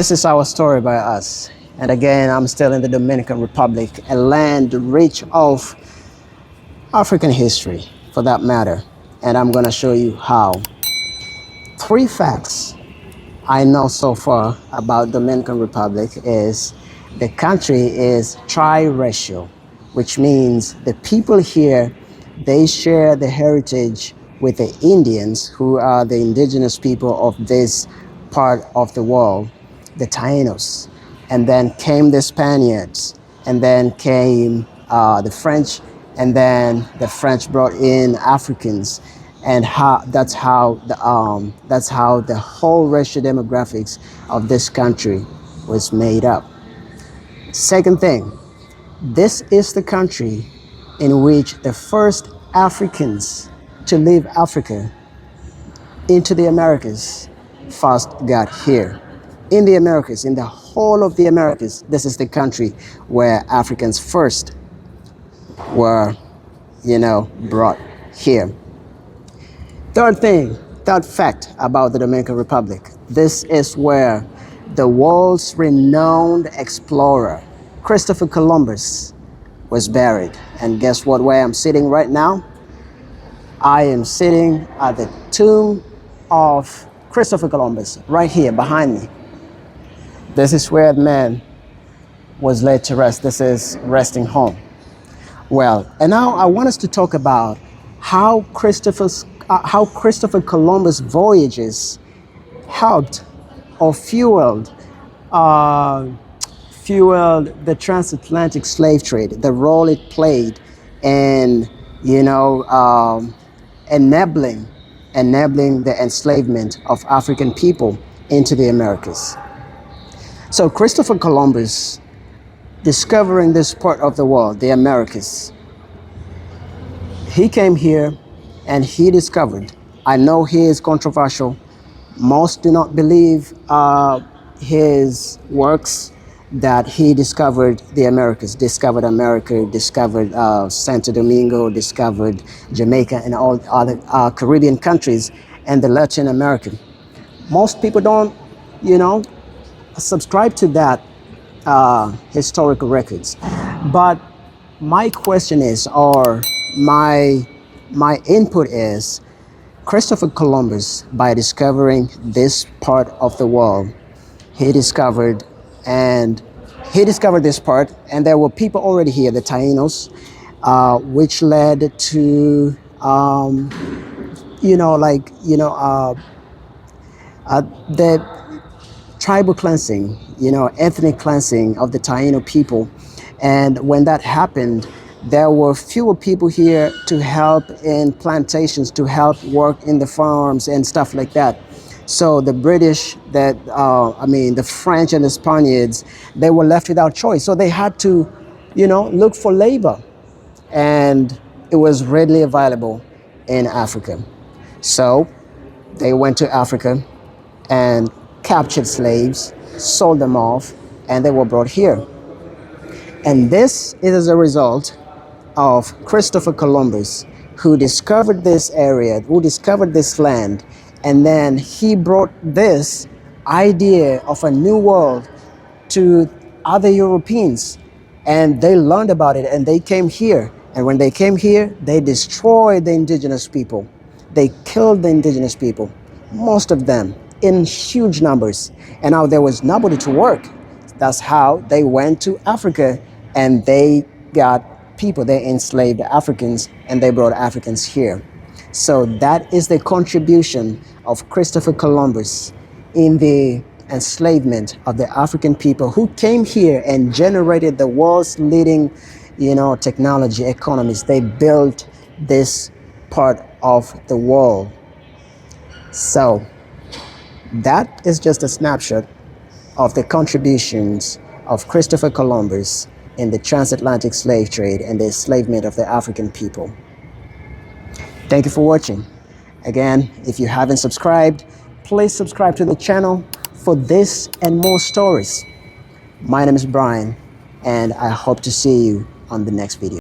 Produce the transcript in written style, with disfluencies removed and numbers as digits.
This is our story by us. And again, I'm still in the Dominican Republic, a land rich of African history, for that matter. And I'm going to show you how. Three facts I know so far about Dominican Republic is the country is triracial, which means the people here, they share the heritage with the Indians, who are the indigenous people of this part of the world, the Taínos. And then came the Spaniards, and then came the French, and then the French brought in Africans, and that's how the whole racial demographics of this country was made up. Second thing, this is the country in which the first Africans to leave Africa into the Americas first got here. In the Americas, in the whole of the Americas, this is the country where Africans first were, brought here. Third fact about the Dominican Republic. This is where the world's renowned explorer, Christopher Columbus, was buried. And guess what, where I'm sitting right now? I am sitting at the tomb of Christopher Columbus, right here behind me. This is where the man was laid to rest. This is resting home. Well, and now I want us to talk about how Christopher Columbus' voyages helped or fueled the transatlantic slave trade, the role it played in, enabling the enslavement of African people into the Americas. So Christopher Columbus, discovering this part of the world, the Americas, he came here and he discovered. I know he is controversial. Most do not believe his works, that he discovered the Americas, discovered America, discovered Santo Domingo, discovered Jamaica and all other Caribbean countries and the Latin America. Most people don't, subscribe to that historical records. But my question is, or my input is, Christopher Columbus, by discovering this part of the world, he discovered this part, and there were people already here, the Taínos, which led to the tribal cleansing, ethnic cleansing of the Taíno people. And when that happened, there were fewer people here to help in plantations, to help work in the farms and stuff like that. So the British, the French and the Spaniards, they were left without choice. So they had to, look for labor. And it was readily available in Africa. So they went to Africa and captured slaves, sold them off, and they were brought here. And this is as a result of Christopher Columbus, who discovered this area, who discovered this land, and then he brought this idea of a new world to other Europeans, and they learned about it and they came here. And when they came here, they destroyed the indigenous people. They killed the indigenous people, most of them in huge numbers. And now there was nobody to work. That's how they went to Africa and they got people, they enslaved the Africans and they brought Africans here. So that is the contribution of Christopher Columbus in the enslavement of the African people who came here and generated the world's leading, technology, economies. They built this part of the world. So that is just a snapshot of the contributions of Christopher Columbus in the transatlantic slave trade and the enslavement of the African people. Thank you for watching. Again, if you haven't subscribed, please subscribe to the channel for this and more stories. My name is Brian, and I hope to see you on the next video.